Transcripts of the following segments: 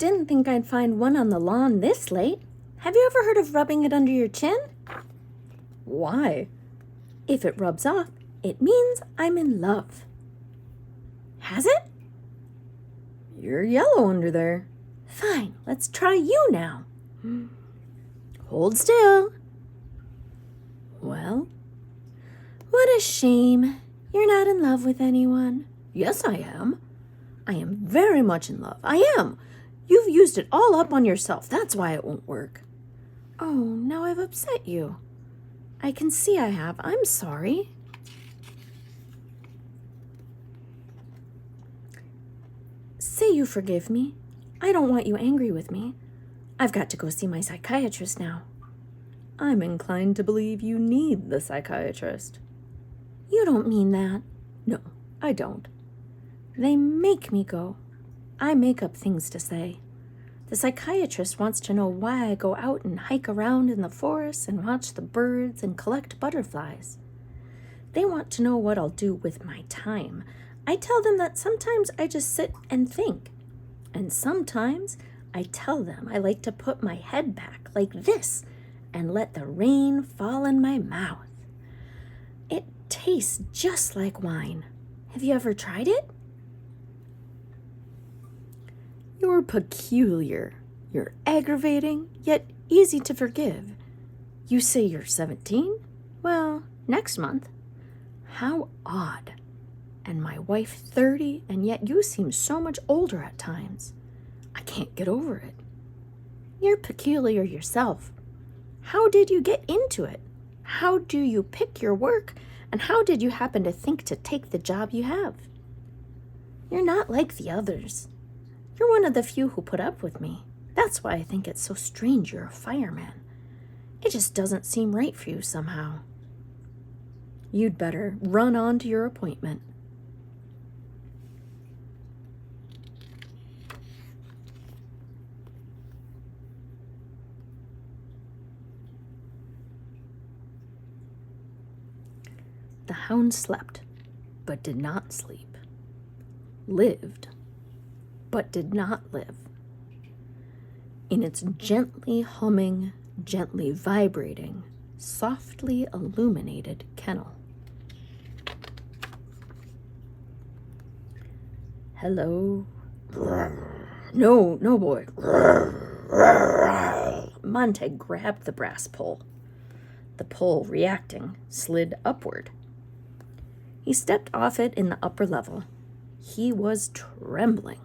didn't think I'd find one on the lawn this late. Have you ever heard of rubbing it under your chin? Why? If it rubs off, it means I'm in love. Has it? You're yellow under there. Fine, let's try you now. Hold still. Well, what a shame. You're not in love with anyone. Yes, I am. I am very much in love. I am. You've used it all up on yourself. That's why it won't work. Oh, now I've upset you. I can see I have. I'm sorry. Say you forgive me. I don't want you angry with me. I've got to go see my psychiatrist now. I'm inclined to believe you need the psychiatrist. You don't mean that. No, I don't. They make me go. I make up things to say. The psychiatrist wants to know why I go out and hike around in the forest and watch the birds and collect butterflies. They want to know what I'll do with my time. I tell them that sometimes I just sit and think. And sometimes I tell them I like to put my head back like this and let the rain fall in my mouth. It tastes just like wine. Have you ever tried it? You're peculiar. You're aggravating, yet easy to forgive. You say you're 17? Well, next month. How odd. And my wife 30, and yet you seem so much older at times. I can't get over it. You're peculiar yourself. How did you get into it? How do you pick your work? And how did you happen to think to take the job you have? You're not like the others. You're one of the few who put up with me. That's why I think it's so strange you're a fireman. It just doesn't seem right for you somehow. You'd better run on to your appointment. The hound slept, but did not sleep. Lived, but did not live. In its gently humming, gently vibrating, softly illuminated kennel. Hello? No, boy. Monte grabbed the brass pole. The pole, reacting, slid upward. He stepped off it in the upper level. He was trembling.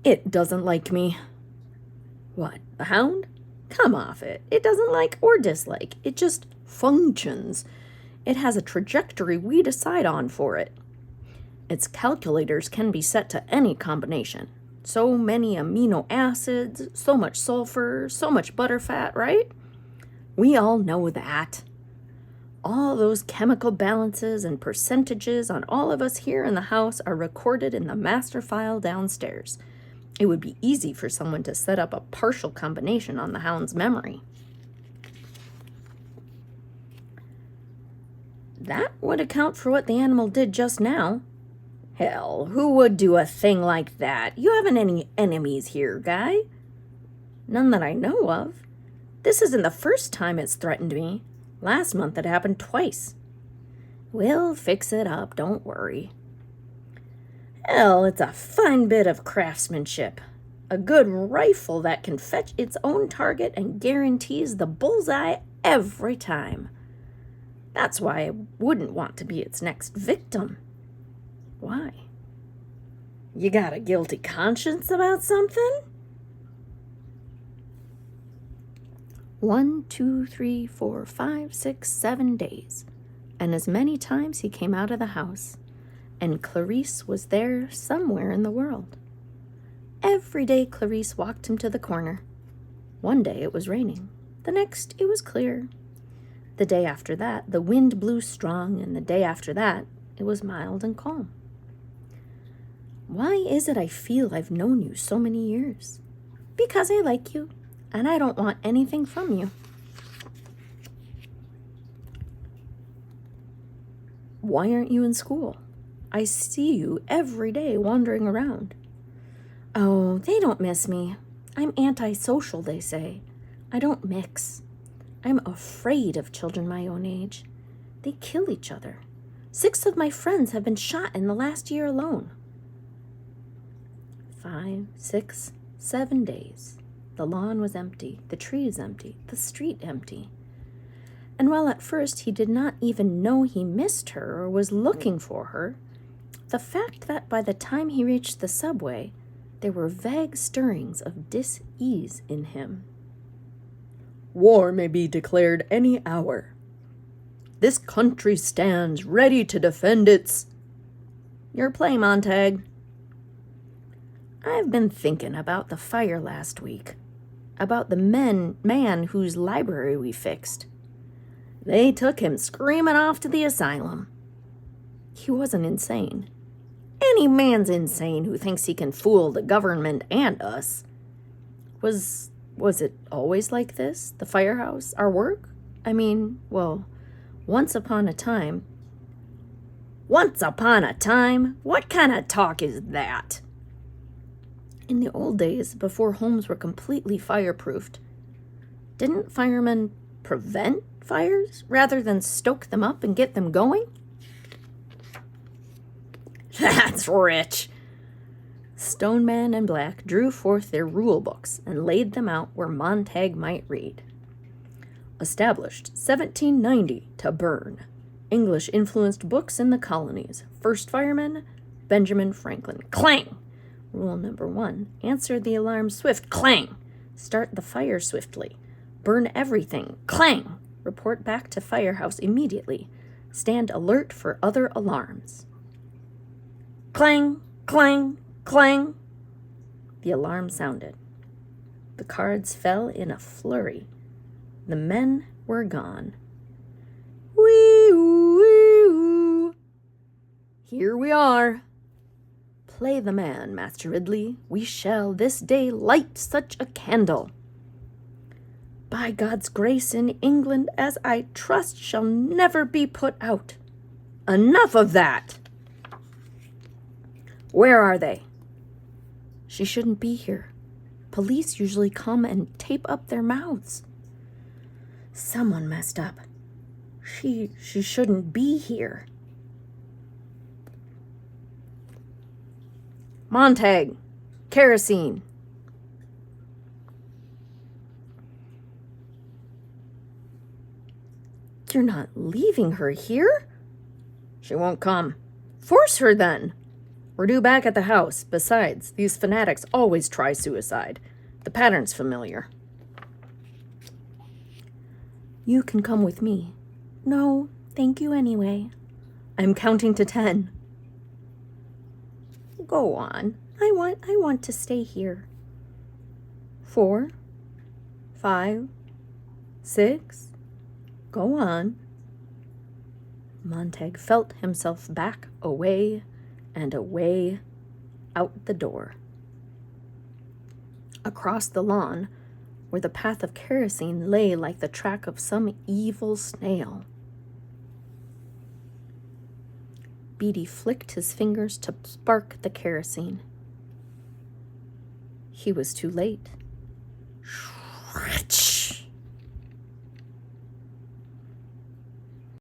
It doesn't like me. What, the hound? Come off it. It doesn't like or dislike. It just functions. It has a trajectory we decide on for it. Its calculators can be set to any combination. So many amino acids, so much sulfur, so much butterfat, right? We all know that. All those chemical balances and percentages on all of us here in the house are recorded in the master file downstairs. It would be easy for someone to set up a partial combination on the hound's memory. That would account for what the animal did just now. Hell, who would do a thing like that? You haven't any enemies here, guy. None that I know of. This isn't the first time it's threatened me. Last month it happened twice. We'll fix it up, don't worry. Hell, it's a fine bit of craftsmanship. A good rifle that can fetch its own target and guarantees the bullseye every time. That's why I wouldn't want to be its next victim. Why? You got a guilty conscience about something? 1, 2, 3, 4, 5, 6, 7 days, and as many times he came out of the house, and Clarice was there somewhere in the world. Every day Clarice walked him to the corner. One day it was raining, the next it was clear. The day after that the wind blew strong, and the day after that it was mild and calm. Why is it I feel I've known you so many years? Because I like you. And I don't want anything from you. Why aren't you in school? I see you every day wandering around. Oh, they don't miss me. I'm antisocial, they say. I don't mix. I'm afraid of children my own age. They kill each other. 6 of my friends have been shot in the last year alone. 5, 6, 7 days. The lawn was empty, the trees empty, the street empty. And while at first he did not even know he missed her or was looking for her, the fact that by the time he reached the subway, there were vague stirrings of dis-ease in him. War may be declared any hour. This country stands ready to defend its... Your play, Montag. I've been thinking about the fire last week, about the man whose library we fixed. They took him screaming off to the asylum. He wasn't insane. Any man's insane who thinks he can fool the government and us. Was it always like this? The firehouse? Our work? I mean, well, once upon a time. Once upon a time? What kind of talk is that? In the old days, before homes were completely fireproofed, didn't firemen prevent fires rather than stoke them up and get them going? That's rich. Stoneman and Black drew forth their rule books and laid them out where Montag might read. Established 1790 to burn. English-influenced books in the colonies. First fireman, Benjamin Franklin. Clang! Rule number 1. Answer the alarm swift. Clang! Start the fire swiftly. Burn everything. Clang! Report back to firehouse immediately. Stand alert for other alarms. Clang! Clang! Clang! The alarm sounded. The cards fell in a flurry. The men were gone. Wee-oo, wee-oo. Here we are. Play the man, Master Ridley. We shall this day light such a candle. By God's grace in England, as I trust shall never be put out. Enough of that! Where are they? She shouldn't be here. Police usually come and tape up their mouths. Someone messed up. She shouldn't be here. Montag, kerosene. You're not leaving her here? She won't come. Force her then. We're due back at the house. Besides, these fanatics always try suicide. The pattern's familiar. You can come with me. No, thank you anyway. I'm counting to 10. Go on. I want to stay here. 4, 5, 6. Go on. Montag felt himself back away and away out the door. Across the lawn, where the path of kerosene lay like the track of some evil snail. Beatty flicked his fingers to spark the kerosene. He was too late.